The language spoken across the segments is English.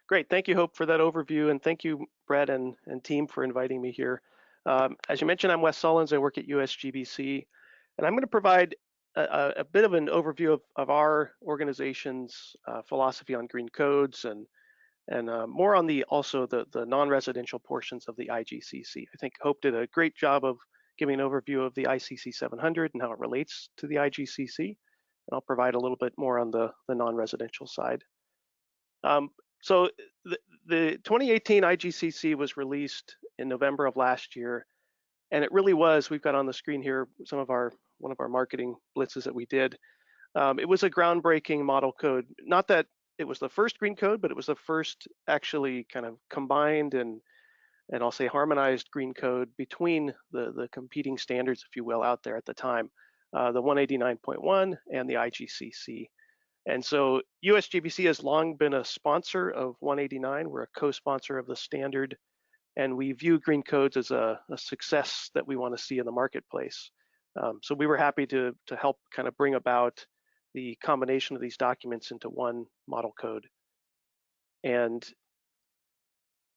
Great. Thank you, Hope, for that overview. And thank you, Brett and team, for inviting me here. As you mentioned, I'm Wes Sullins. I work at USGBC, and I'm going to provide a bit of an overview of our organization's philosophy on green codes and more on also the non-residential portions of the IGCC. I think Hope did a great job of giving an overview of the ICC 700 and how it relates to the IGCC. And I'll provide a little bit more on the non-residential side. So the 2018 IGCC was released in November of last year, and it really was. We've got on the screen here one of our marketing blitzes that we did. It was a groundbreaking model code. Not that it was the first green code, but it was the first actually kind of combined and I'll say harmonized green code between the competing standards, if you will, out there at the time, the 189.1 and the IGCC. And so USGBC has long been a sponsor of 189. We're a co-sponsor of the standard, and we view green codes as a success that we want to see in the marketplace. So we were happy to help kind of bring about the combination of these documents into one model code. And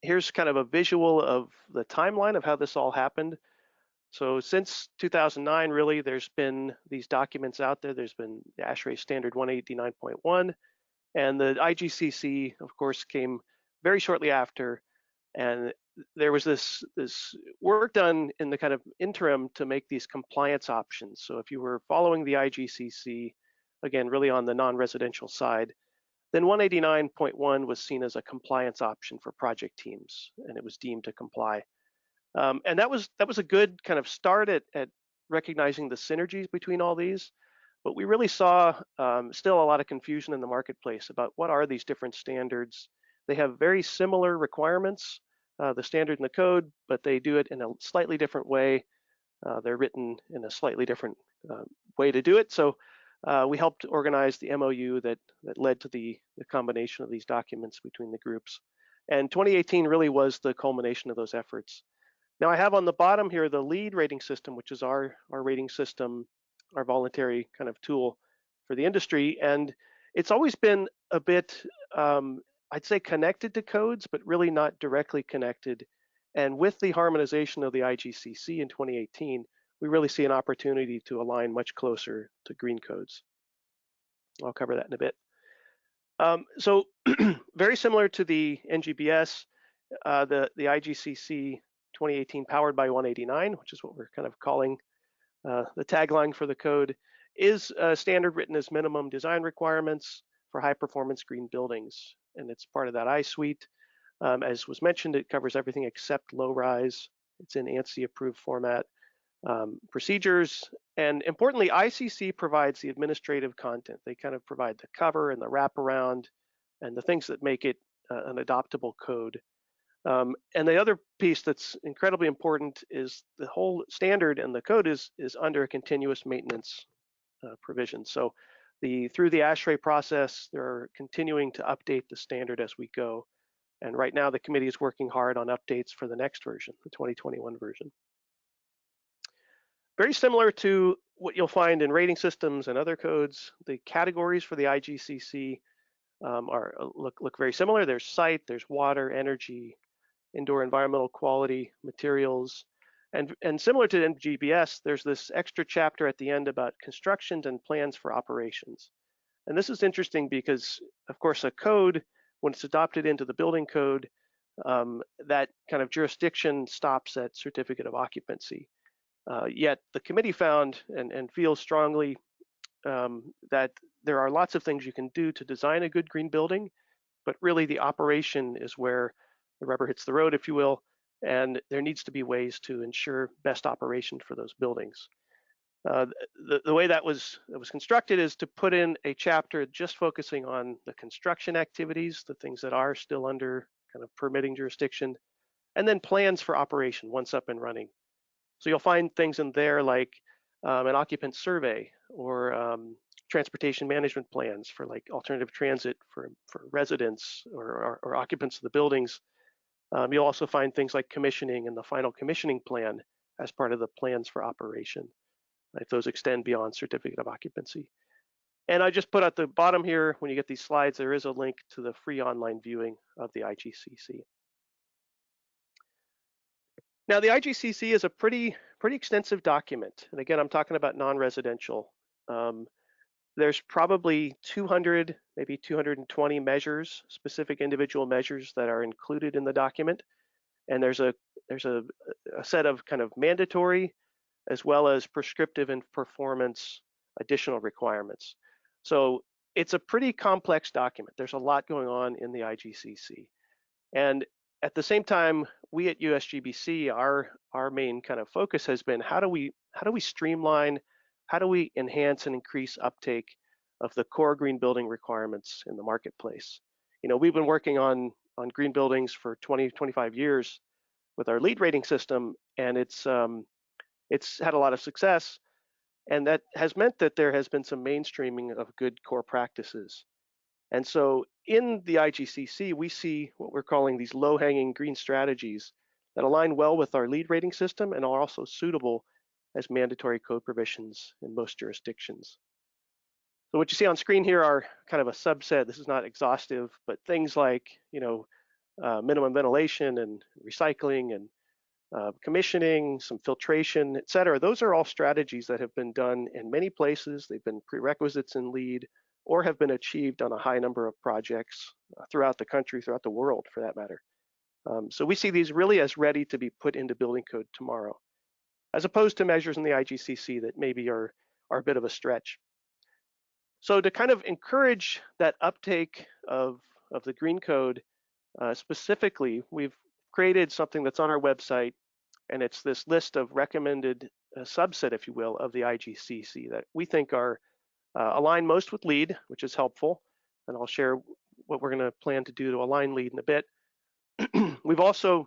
here's kind of a visual of the timeline of how this all happened. So since 2009, really, there's been these documents out there. There's been the ASHRAE standard 189.1, and the IGCC, of course, came very shortly after. And there was this work done in the kind of interim to make these compliance options. So if you were following the IGCC, again, really on the non-residential side, then 189.1 was seen as a compliance option for project teams, and it was deemed to comply. And that was a good kind of start at recognizing the synergies between all these, but we really saw still a lot of confusion in the marketplace about what are these different standards. They have very similar requirements, the standard and the code, but they do it in a slightly different way. They're written in a slightly different way to do it. So we helped organize the MOU that led to the combination of these documents between the groups. And 2018 really was the culmination of those efforts. Now I have on the bottom here the LEED rating system, which is our rating system, our voluntary kind of tool for the industry. And it's always been a bit, I'd say, connected to codes, but really not directly connected. And with the harmonization of the IGCC in 2018, we really see an opportunity to align much closer to green codes. I'll cover that in a bit. So very similar to the NGBS, the IGCC 2018 powered by 189, which is what we're kind of calling the tagline for the code, is a standard written as minimum design requirements for high performance green buildings. And it's part of that I suite. As was mentioned, it covers everything except low rise. It's in ANSI approved format. Procedures, and importantly, ICC provides the administrative content. They kind of provide the cover and the wraparound and the things that make it an adoptable code. And the other piece that's incredibly important is the whole standard and the code is under a continuous maintenance provision. So through the ASHRAE process, they're continuing to update the standard as we go. And right now, the committee is working hard on updates for the next version, the 2021 version. Very similar to what you'll find in rating systems and other codes, the categories for the IGCC look very similar. There's site, there's water, energy, indoor environmental quality, materials, and similar to NGBS, there's this extra chapter at the end about constructions and plans for operations. And this is interesting because, of course, a code, when it's adopted into the building code, that kind of jurisdiction stops at certificate of occupancy. Yet the committee found and feels strongly that there are lots of things you can do to design a good green building, but really the operation is where the rubber hits the road, if you will, and there needs to be ways to ensure best operation for those buildings. The way that was constructed is to put in a chapter just focusing on the construction activities, the things that are still under kind of permitting jurisdiction, and then plans for operation once up and running. So you'll find things in there like an occupant survey or transportation management plans for like alternative transit for residents or occupants of the buildings. You'll also find things like commissioning and the final commissioning plan as part of the plans for operation, if those extend beyond certificate of occupancy. And I just put at the bottom here, when you get these slides, there is a link to the free online viewing of the IGCC. Now, the IGCC is a pretty extensive document. And again, I'm talking about non-residential. There's probably 200, maybe 220 measures, specific individual measures that are included in the document. And there's a set of kind of mandatory as well as prescriptive and performance additional requirements. So it's a pretty complex document. There's a lot going on in the IGCC. And at the same time, we at USGBC, our main kind of focus has been how do we streamline, how do we enhance and increase uptake of the core green building requirements in the marketplace? You know, we've been working on green buildings for 20, 25 years with our LEED rating system, and it's had a lot of success, and that has meant that there has been some mainstreaming of good core practices. And so in the IGCC, we see what we're calling these low-hanging green strategies that align well with our LEED rating system and are also suitable as mandatory code provisions in most jurisdictions. So what you see on screen here are kind of a subset. This is not exhaustive, but things like, you know, minimum ventilation and recycling and commissioning, some filtration, et cetera. Those are all strategies that have been done in many places. They've been prerequisites in LEED or have been achieved on a high number of projects throughout the country, throughout the world for that matter. So we see these really as ready to be put into building code tomorrow, as opposed to measures in the IGCC that maybe are a bit of a stretch. So to kind of encourage that uptake of the green code, specifically, we've created something that's on our website, and it's this list of recommended subset, if you will, of the IGCC that we think are aligned most with LEED, which is helpful, and I'll share what we're going to plan to do to align LEED in a bit. We also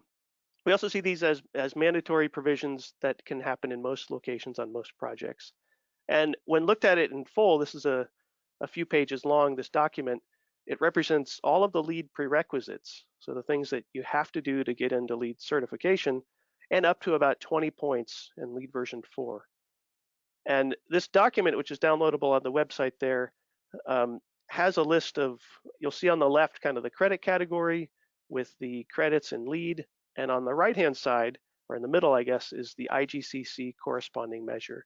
see these as mandatory provisions that can happen in most locations on most projects. And when looked at it in full, this is a few pages long, this document, it represents all of the LEED prerequisites. So the things that you have to do to get into LEED certification, and up to about 20 points in LEED version 4. And this document, which is downloadable on the website there, has a list of, you'll see on the left kind of the credit category with the credits in LEED, and on the right-hand side, or in the middle, I guess, is the IGCC corresponding measure,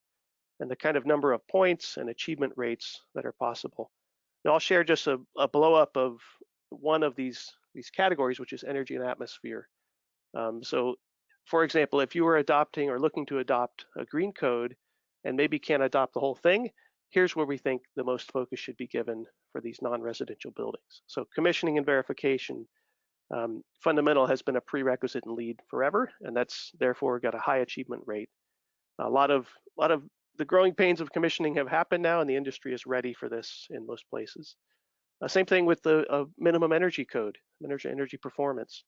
and the kind of number of points and achievement rates that are possible. Now I'll share just a blow-up of one of these categories, which is energy and atmosphere. So for example, if you were adopting or looking to adopt a green code and maybe can't adopt the whole thing, here's where we think the most focus should be given for these non-residential buildings. So commissioning and verification, fundamental has been a prerequisite in LEED forever, and that's therefore got a high achievement rate. A lot of the growing pains of commissioning have happened now, and the industry is ready for this in most places. Same thing with the minimum energy code, energy performance.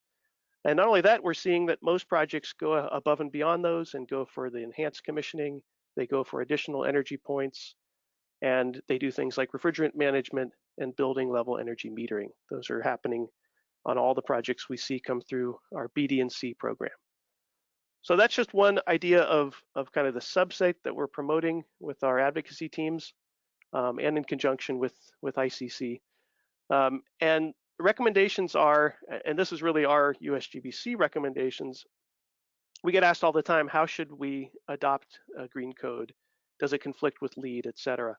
And not only that, we're seeing that most projects go above and beyond those and go for the enhanced commissioning. They go for additional energy points, and they do things like refrigerant management and building level energy metering. Those are happening on all the projects we see come through our BD&C program. So that's just one idea of kind of the subset that we're promoting with our advocacy teams and in conjunction with ICC. And recommendations are, and this is really our USGBC recommendations, we get asked all the time, how should we adopt a green code? Does it conflict with LEED, et cetera?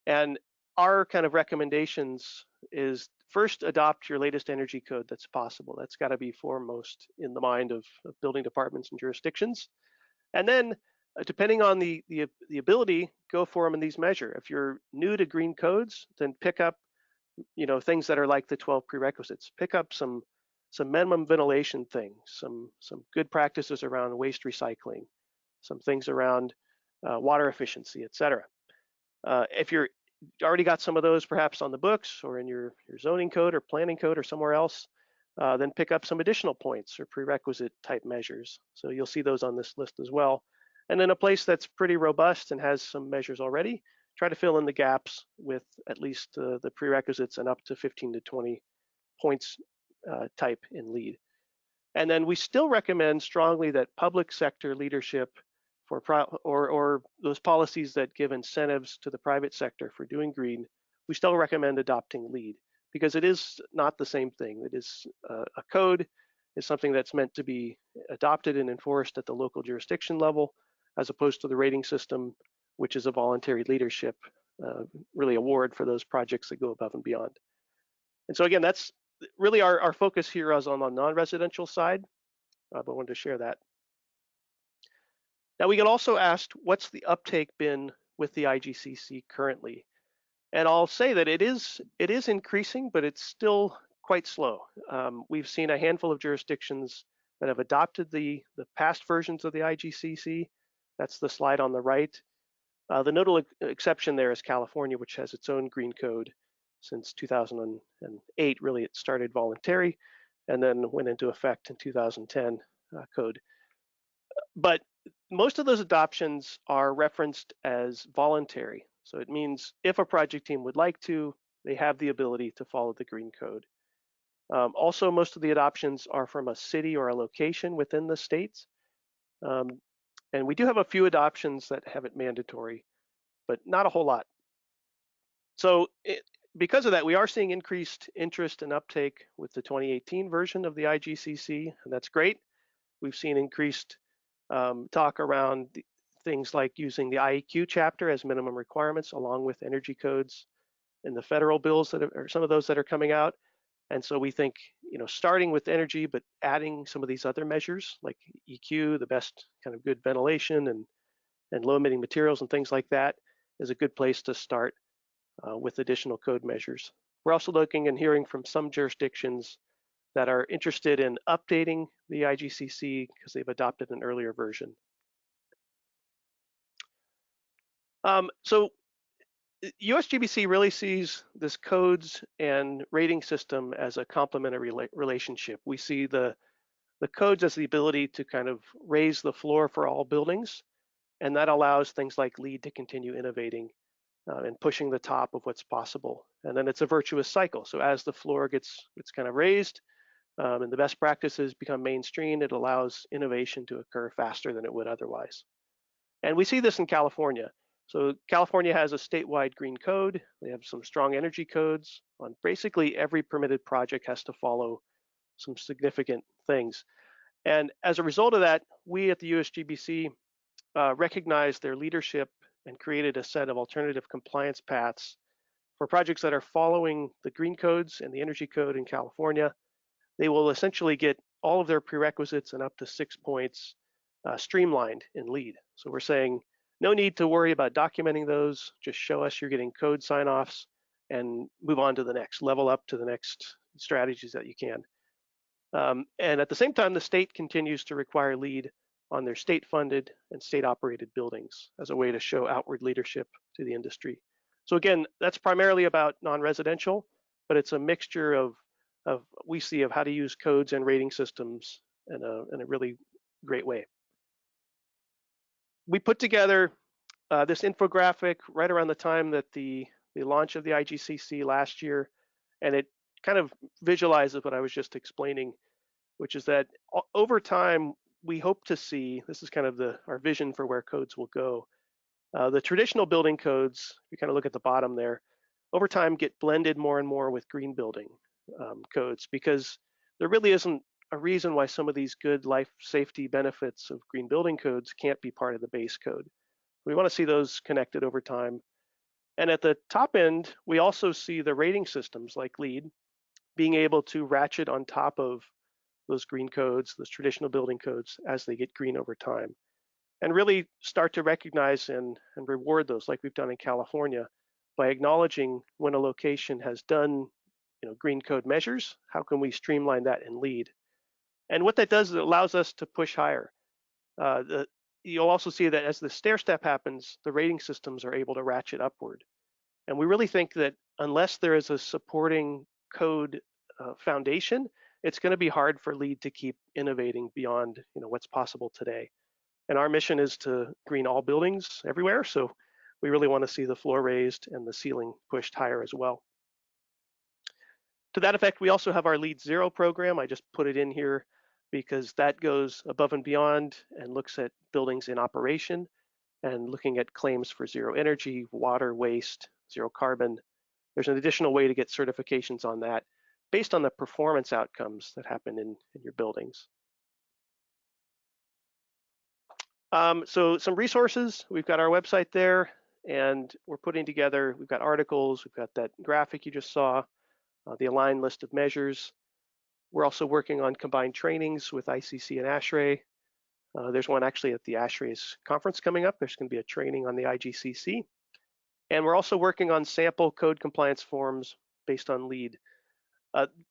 And our kind of recommendations is first adopt your latest energy code that's possible. That's got to be foremost in the mind of building departments and jurisdictions. And then depending on the ability, go for them in these measures. If you're new to green codes, then pick up, you know, things that are like the 12 prerequisites. Pick up some minimum ventilation things, some good practices around waste recycling, some things around water efficiency, et cetera. If you're already got some of those perhaps on the books or in your zoning code or planning code or somewhere else, then pick up some additional points or prerequisite type measures. So you'll see those on this list as well. And then a place that's pretty robust and has some measures already, try to fill in the gaps with at least the prerequisites and up to 15 to 20 points type in LEED. And then we still recommend strongly that public sector leadership or those policies that give incentives to the private sector for doing green we still recommend adopting LEED because it is not the same thing. It is a code is something that's meant to be adopted and enforced at the local jurisdiction level, as opposed to the rating system, which is a voluntary leadership really award for those projects that go above and beyond. And so again, that's really our focus here is on the non-residential side, but I wanted to share that. Now we get also asked, what's the uptake been with the IGCC currently? And I'll say that it is increasing, but it's still quite slow. We've seen a handful of jurisdictions that have adopted the past versions of the IGCC. That's the slide on the right. The notable exception there is California, which has its own green code since 2008. Really, it started voluntary and then went into effect in 2010 code. But most of those adoptions are referenced as voluntary. So it means if a project team would like to, they have the ability to follow the green code. Also, most of the adoptions are from a city or a location within the states. And we do have a few adoptions that have it mandatory, but not a whole lot. So because of that, we are seeing increased interest and uptake with the 2018 version of the IGCC, and that's great. We've seen increased talk around things like using the IEQ chapter as minimum requirements, along with energy codes in the federal bills that are some of those that are coming out. And so we think, starting with energy, but adding some of these other measures like EQ, the best kind of good ventilation and low emitting materials and things like that is a good place to start with additional code measures. We're also looking and hearing from some jurisdictions that are interested in updating the IGCC because they've adopted an earlier version. So US GBC really sees this codes and rating system as a complementary relationship. We see the codes as the ability to kind of raise the floor for all buildings, and that allows things like LEED to continue innovating and pushing the top of what's possible. And then it's a virtuous cycle. So as the floor gets kind of raised and the best practices become mainstream, it allows innovation to occur faster than it would otherwise. And we see this in California. So California has a statewide green code. They have some strong energy codes on basically every permitted project has to follow some significant things. And as a result of that, we at the USGBC recognized their leadership and created a set of alternative compliance paths for projects that are following the green codes and the energy code in California. They will essentially get all of their prerequisites and up to 6 points streamlined in LEED. So we're saying no need to worry about documenting those, just show us you're getting code sign-offs and move on to the next, level up to the next strategies that you can. And at the same time, the state continues to require LEED on their state-funded and state-operated buildings as a way to show outward leadership to the industry. So again, that's primarily about non-residential, but it's a mixture of we see of how to use codes and rating systems in a really great way. We put together this infographic right around the time that the launch of the IGCC last year, and it kind of visualizes what I was just explaining, which is that over time, we hope to see, this is kind of our vision for where codes will go. The traditional building codes, you kind of look at the bottom there, over time get blended more and more with green building codes, because there really isn't a reason why some of these good life safety benefits of green building codes can't be part of the base code. We want to see those connected over time. And at the top end, we also see the rating systems like LEED being able to ratchet on top of those green codes, those traditional building codes, as they get green over time, and really start to recognize and reward those, like we've done in California, by acknowledging when a location has done green code measures, how can we streamline that in LEED? And what that does is it allows us to push higher. You'll also see that as the stair step happens, the rating systems are able to ratchet upward. And we really think that unless there is a supporting code foundation, it's going to be hard for LEED to keep innovating beyond what's possible today. And our mission is to green all buildings everywhere. So we really want to see the floor raised and the ceiling pushed higher as well. To that effect, we also have our LEED Zero program. I just put it in here because that goes above and beyond and looks at buildings in operation and looking at claims for zero energy, water, waste, zero carbon, there's an additional way to get certifications on that based on the performance outcomes that happen in your buildings. So some resources, we've got our website there, and we're putting together, we've got articles, we've got that graphic you just saw, the aligned list of measures. We're also working on combined trainings with ICC and ASHRAE. There's one actually at the ASHRAE's conference coming up. There's going to be a training on the IGCC. And we're also working on sample code compliance forms based on LEED.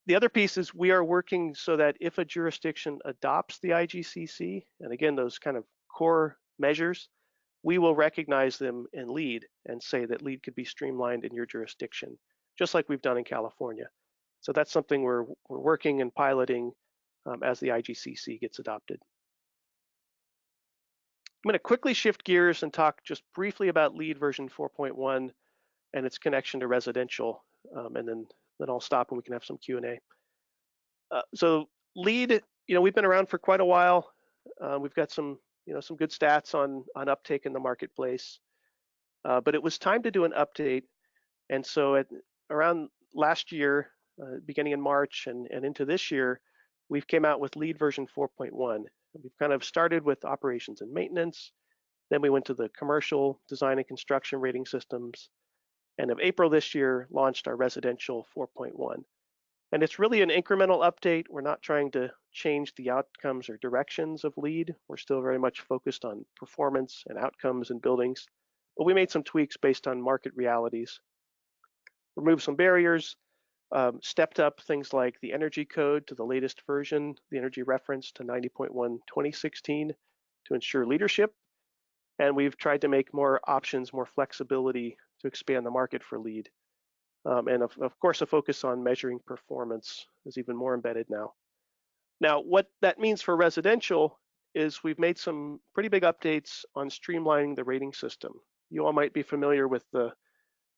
The other piece is we are working so that if a jurisdiction adopts the IGCC, and again, those kind of core measures, we will recognize them in LEED and say that LEED could be streamlined in your jurisdiction, just like we've done in California. So that's something we're working and piloting as the IGCC gets adopted. I'm going to quickly shift gears and talk just briefly about LEED version 4.1 and its connection to residential, and then I'll stop and we can have some Q&A. So LEED, we've been around for quite a while. We've got some good stats on uptake in the marketplace, but it was time to do an update. And so around last year, beginning in March and into this year, we've came out with LEED version 4.1. We've kind of started with operations and maintenance. Then we went to the commercial design and construction rating systems. And in April this year, launched our residential 4.1. And it's really an incremental update. We're not trying to change the outcomes or directions of LEED. We're still very much focused on performance and outcomes in buildings, but we made some tweaks based on market realities. Removed some barriers, stepped up things like the energy code to the latest version, the energy reference to 90.1 2016 to ensure leadership. And we've tried to make more options, more flexibility to expand the market for LEED. And of course, a focus on measuring performance is even more embedded now. Now, what that means for residential is we've made some pretty big updates on streamlining the rating system. You all might be familiar with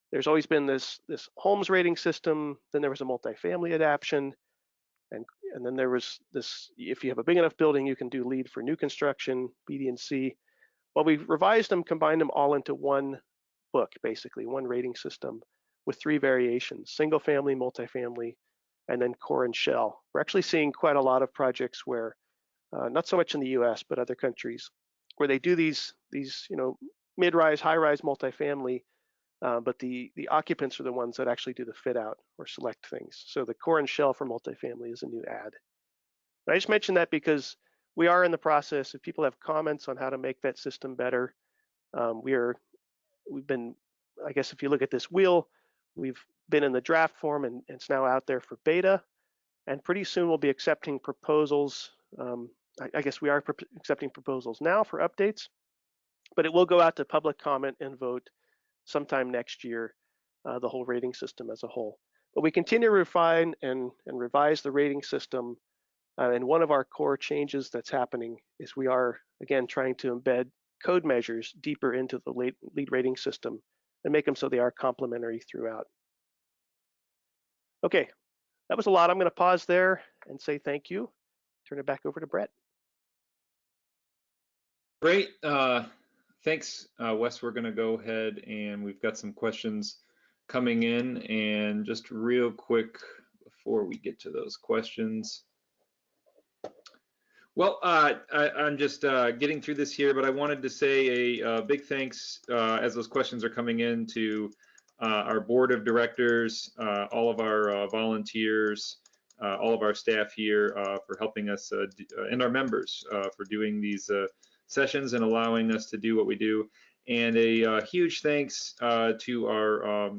there's always been this homes rating system, then there was a multifamily adaption, and then there was this, if you have a big enough building, you can do LEED for new construction, B, D, and C. Well, we've revised them, combined them all into one book, basically, one rating system with 3 variations: single family, multifamily, and then core and shell. We're actually seeing quite a lot of projects where, not so much in the US, but other countries, where they do these mid-rise, high-rise multifamily, but the occupants are the ones that actually do the fit out or select things. So the core and shell for multifamily is a new add. And I just mentioned that because we are in the process. If people have comments on how to make that system better, we've been, I guess if you look at this wheel, we've been in the draft form and it's now out there for beta. And pretty soon we'll be accepting proposals. I guess we are accepting proposals now for updates, but it will go out to public comment and vote sometime next year, the whole rating system as a whole. But we continue to refine and revise the rating system. And one of our core changes that's happening is we are, again, trying to embed code measures deeper into the LEED rating system and make them so they are complementary throughout. Okay, that was a lot. I'm going to pause there and say thank you. Turn it back over to Brett. Great. Thanks, Wes. We're going to go ahead and we've got some questions coming in. And just real quick before we get to those questions. Well, I'm just getting through this here, but I wanted to say a big thanks as those questions are coming in to our board of directors, all of our volunteers, all of our staff here for helping us, and our members for doing these sessions and allowing us to do what we do. And a huge thanks to our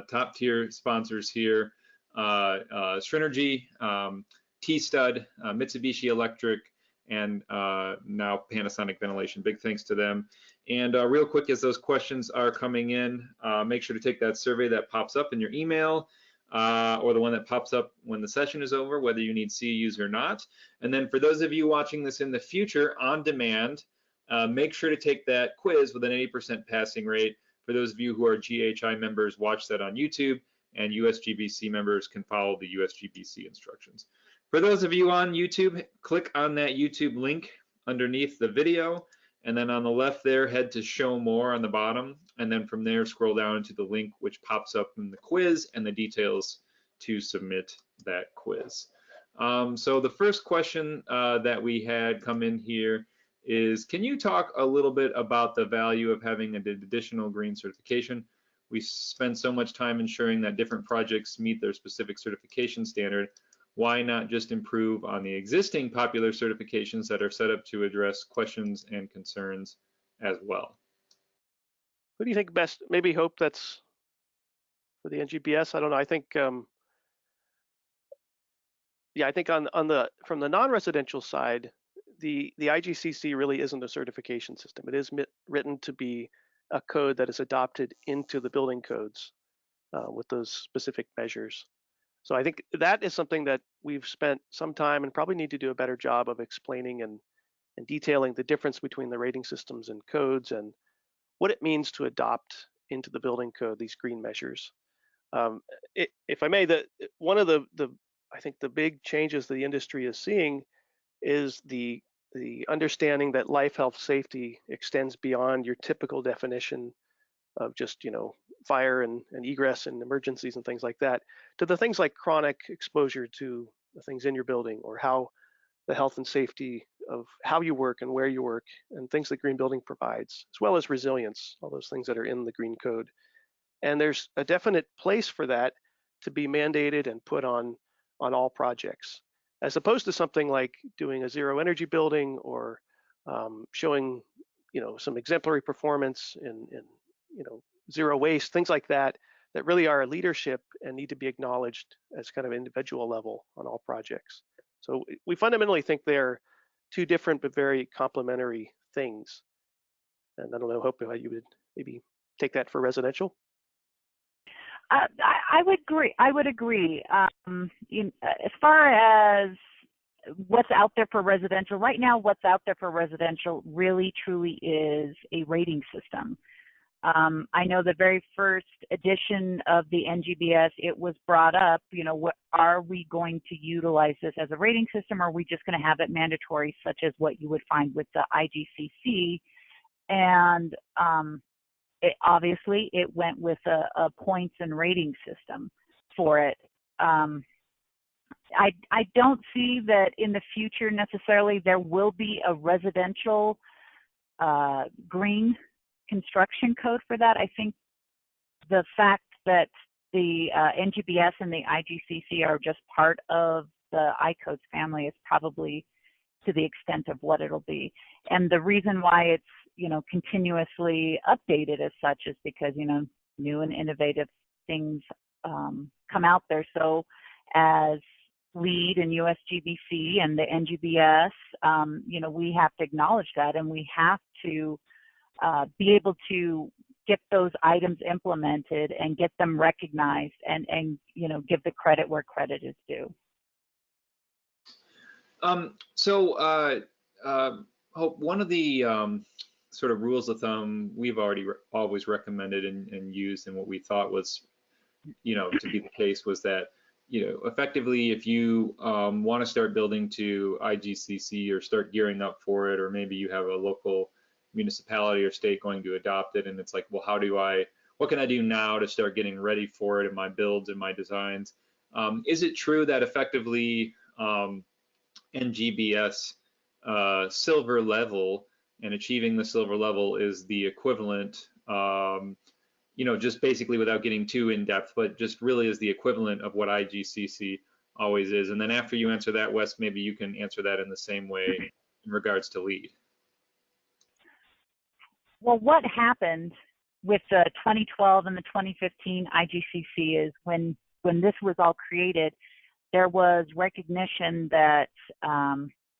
top tier sponsors here, Synergy, T-Stud, Mitsubishi Electric, and now Panasonic Ventilation. Big thanks to them. And real quick, as those questions are coming in, make sure to take that survey that pops up in your email, or the one that pops up when the session is over, whether you need CEUs or not. And then for those of you watching this in the future on demand, make sure to take that quiz with an 80% passing rate. For those of you who are GHI members, watch that on YouTube, and USGBC members can follow the USGBC instructions. For those of you on YouTube, click on that YouTube link underneath the video, And then on the left there, head to show more on the bottom. And then from there, scroll down to the link, which pops up in the quiz and the details to submit that quiz. So the first question that we had come in here is, can you talk a little bit about the value of having an additional green certification? We spend so much time ensuring that different projects meet their specific certification standard. Why not just improve on the existing popular certifications that are set up to address questions and concerns as well? Who do you think best? Maybe Hope, that's for the NGBS. I don't know. I think, yeah, I think from the non-residential side, the IGCC really isn't a certification system. It is written to be a code that is adopted into the building codes with those specific measures. So I think that is something that we've spent some time and probably need to do a better job of explaining and detailing the difference between the rating systems and codes and what it means to adopt into the building code these green measures. If I may, one of the I think the big changes the industry is seeing is the understanding that life, health, safety extends beyond your typical definition of just, fire and egress and emergencies and things like that, to the things like chronic exposure to the things in your building, or how the health and safety of how you work and where you work, and things that green building provides, as well as resilience, all those things that are in the green code. And there's a definite place for that to be mandated and put on all projects, as opposed to something like doing a zero energy building or showing, some exemplary performance in zero waste, things like that, that really are a leadership and need to be acknowledged as kind of individual level on all projects. So we fundamentally think they're two different but very complementary things. And I don't know, Hope, how you would maybe take that for residential. I would agree. I would agree. As far as what's out there for residential right now, what's out there for residential really truly is a rating system. I know the very first edition of the NGBS, it was brought up, what are we going to utilize this as a rating system, or are we just going to have it mandatory, such as what you would find with the IGCC? And obviously it went with a points and rating system for it. I don't see that in the future necessarily there will be a residential green construction code for that. I think the fact that the NGBS and the IGCC are just part of the ICODES family is probably to the extent of what it'll be. And the reason why it's, continuously updated as such is because, new and innovative things come out there. So as LEED and US GBC and the NGBS, we have to acknowledge that, and we have to be able to get those items implemented and get them recognized and give the credit where credit is due. Hope, one of the sort of rules of thumb we've always recommended and used, and what we thought was, to be the case, was that, effectively, if you want to start building to IGCC or start gearing up for it, or maybe you have a local municipality or state going to adopt it, and it's like, well, what can I do now to start getting ready for it in my builds and my designs? Is it true that effectively NGBS silver level and achieving the silver level is the equivalent, just basically, without getting too in depth, but just really is the equivalent of what IGCC always is? And then after you answer that, Wes, maybe you can answer that in the same way in regards to LEED. Well, what happened with the 2012 and the 2015 IGCC is when this was all created, there was recognition that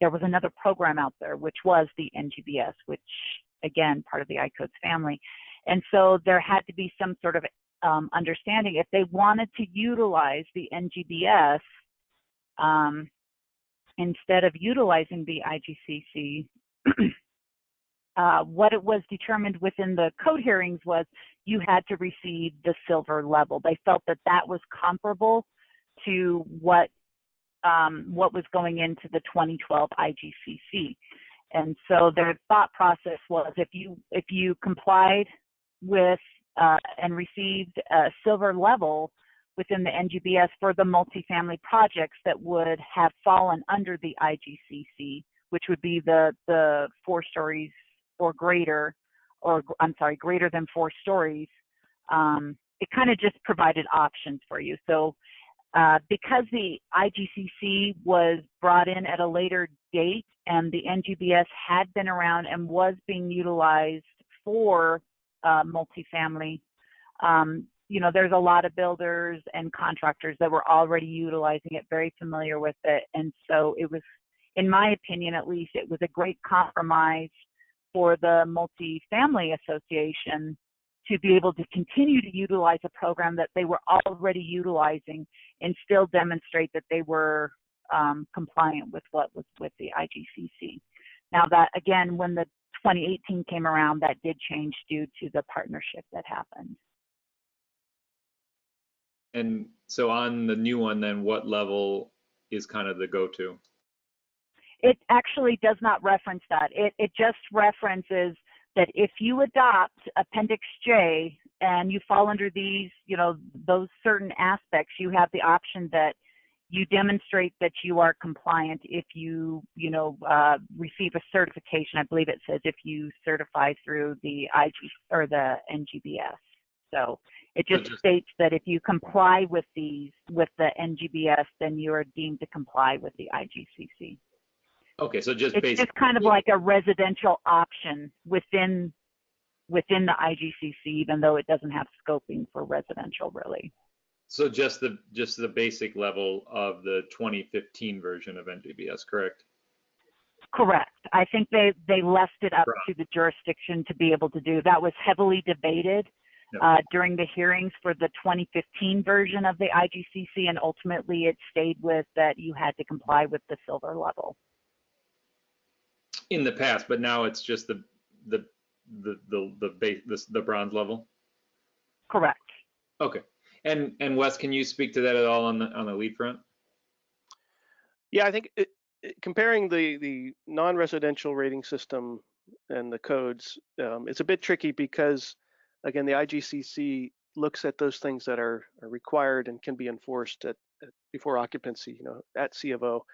there was another program out there, which was the NGBS, which, again, part of the ICODES family. And so there had to be some sort of understanding. If they wanted to utilize the NGBS instead of utilizing the IGCC, what it was determined within the code hearings was you had to receive the silver level. They felt that that was comparable to what was going into the 2012 IGCC. And so their thought process was if you complied with and received a silver level within the NGBS for the multifamily projects that would have fallen under the IGCC, which would be the 4 stories or greater, or I'm sorry, greater than 4 stories, it kind of just provided options for you. So because the IGCC was brought in at a later date and the NGBS had been around and was being utilized for multifamily, you know, there's a lot of builders and contractors that were already utilizing it, very familiar with it. And so it was, in my opinion at least, it was a great compromise for the multifamily association to be able to continue to utilize a program that they were already utilizing and still demonstrate that they were compliant with what was with the IGCC. Now that, again, when the 2018 came around, that did change due to the partnership that happened. And so on the new one, then what level is kind of the go-to? It actually does not reference that. It just references that if you adopt Appendix J and you fall under these, you know, those certain aspects, you have the option that you demonstrate that you are compliant if you, you know, receive a certification. I believe it says if you certify through the IG or the NGBS. So it just states that if you comply with these, with the NGBS, then you are deemed to comply with the IGCC. Okay, so just it's just kind of like a residential option within the IGCC, even though it doesn't have scoping for residential, really. So just the basic level of the 2015 version of NGBS, correct? Correct. I think they left it up to the jurisdiction to be able to do. That was heavily debated during the hearings for the 2015 version of the IGCC, and ultimately it stayed with that you had to comply with the silver level. In the past, but now it's just the bronze level. Correct. Okay. And Wes, can you speak to that at all on the LEED front? Yeah, I think comparing the non-residential rating system and the codes, it's a bit tricky because, again, the IGCC looks at those things that are required and can be enforced before occupancy, you know, at C of O.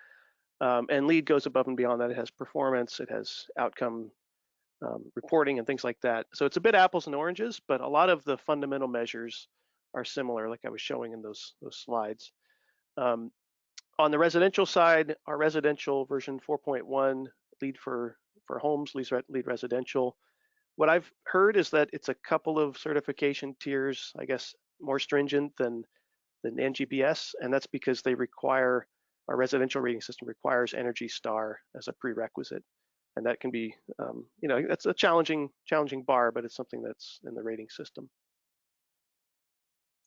And LEED goes above and beyond that. It has performance, it has outcome reporting and things like that. So it's a bit apples and oranges, but a lot of the fundamental measures are similar, like I was showing in those slides. On the residential side, our residential version 4.1 LEED for homes, LEED residential. What I've heard is that it's a couple of certification tiers, I guess, more stringent than NGBS, and that's because they require, our residential rating system requires Energy Star as a prerequisite, and that can be, you know, that's a challenging bar, but it's something that's in the rating system.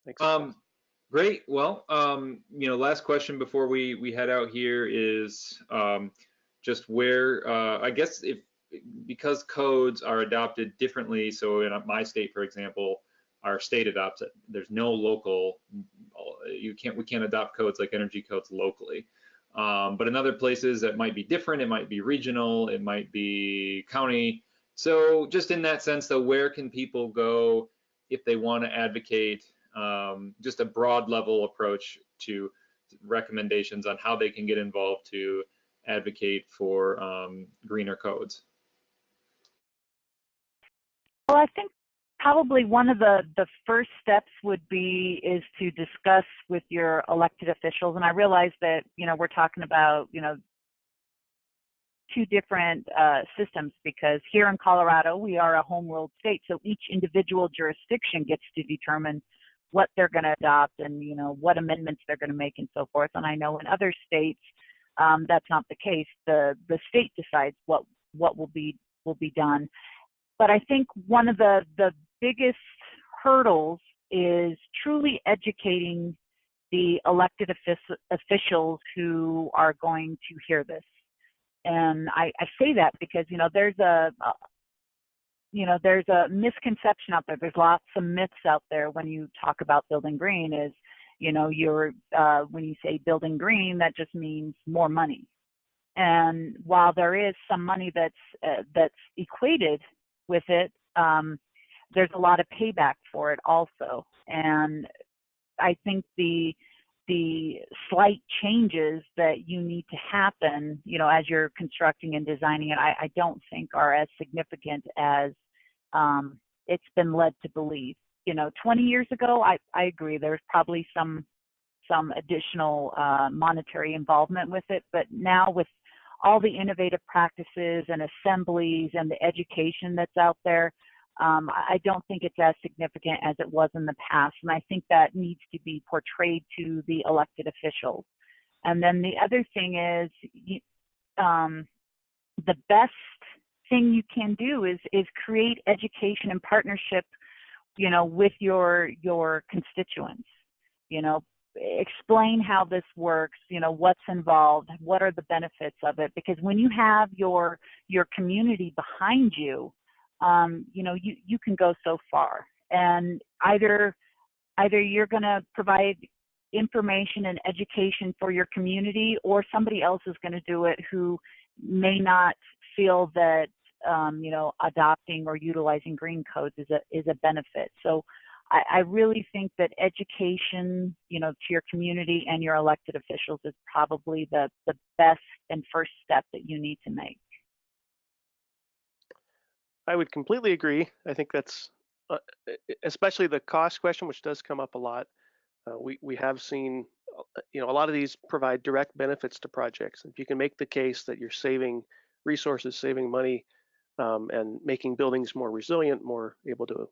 Thanks. Great. Well, you know, last question before we head out here is just where, I guess because codes are adopted differently, so in my state, for example, our state adopts it. There's no local, we can't adopt codes like energy codes locally. But in other places that might be different, it might be regional, it might be county. So just in that sense though, where can people go if they want to advocate just a broad level approach to recommendations on how they can get involved to advocate for greener codes? Well, I think probably one of the first steps would be is to discuss with your elected officials. And I realize that, you know, we're talking about, you know, 2 different systems, because here in Colorado, we are a home ruled state. So each individual jurisdiction gets to determine what they're going to adopt and, you know, what amendments they're going to make and so forth. And I know in other states, that's not the case. The state decides what will be done. But I think one of the biggest hurdles is truly educating the elected officials who are going to hear this. And I say that because, you know, there's a misconception out there. There's lots of myths out there when you talk about building green is, you know, when you say building green, that just means more money. And while there is some money that's equated with it, there's a lot of payback for it also. And I think the slight changes that you need to happen, you know, as you're constructing and designing it, I don't think are as significant as it's been led to believe. You know, 20 years ago, I agree, there's probably some additional monetary involvement with it, but now with all the innovative practices and assemblies and the education that's out there, I don't think it's as significant as it was in the past, and I think that needs to be portrayed to the elected officials. And then the other thing is, the best thing you can do is create education and partnership, you know, with your constituents. You know, explain how this works, you know, what's involved, what are the benefits of it, because when you have your community behind you, you know, you can go so far. And either you're going to provide information and education for your community, or somebody else is going to do it who may not feel that you know, adopting or utilizing green codes is a benefit. So I really think that education, you know, to your community and your elected officials is probably the best and first step that you need to make. I would completely agree. I think that's especially the cost question, which does come up a lot. We have seen, you know, a lot of these provide direct benefits to projects. If you can make the case that you're saving resources, saving money, and making buildings more resilient, more able to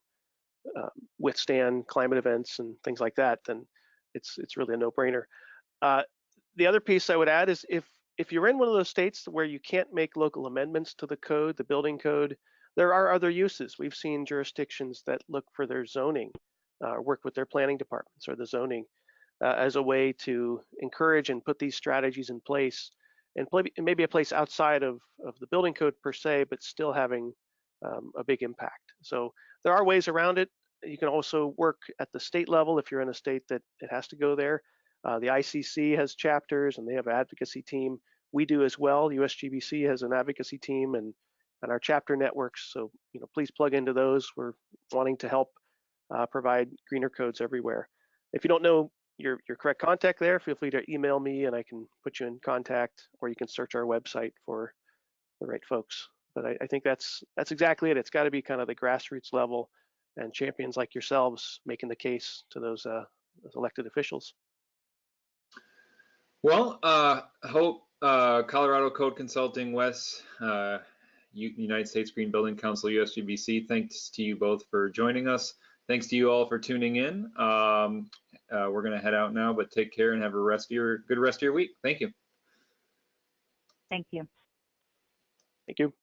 withstand climate events and things like that, then it's really a no-brainer. The other piece I would add is if you're in one of those states where you can't make local amendments to the code, the building code, there are other uses. We've seen jurisdictions that look for their zoning, work with their planning departments or the zoning as a way to encourage and put these strategies in place, and maybe a place outside of the building code per se, but still having a big impact. So there are ways around it. You can also work at the state level if you're in a state that it has to go there. The ICC has chapters and they have an advocacy team. We do as well. USGBC has an advocacy team and our chapter networks. So, you know, please plug into those. We're wanting to help provide greener codes everywhere. If you don't know your correct contact there, feel free to email me and I can put you in contact, or you can search our website for the right folks. But I think that's exactly it. It's got to be kind of the grassroots level and champions like yourselves making the case to those elected officials. Well, Hope, Colorado Code Consulting, Wes, United States Green Building Council, USGBC, thanks to you both for joining us. Thanks to you all for tuning in. We're going to head out now, but take care and have a good rest of your week. Thank you. Thank you. Thank you.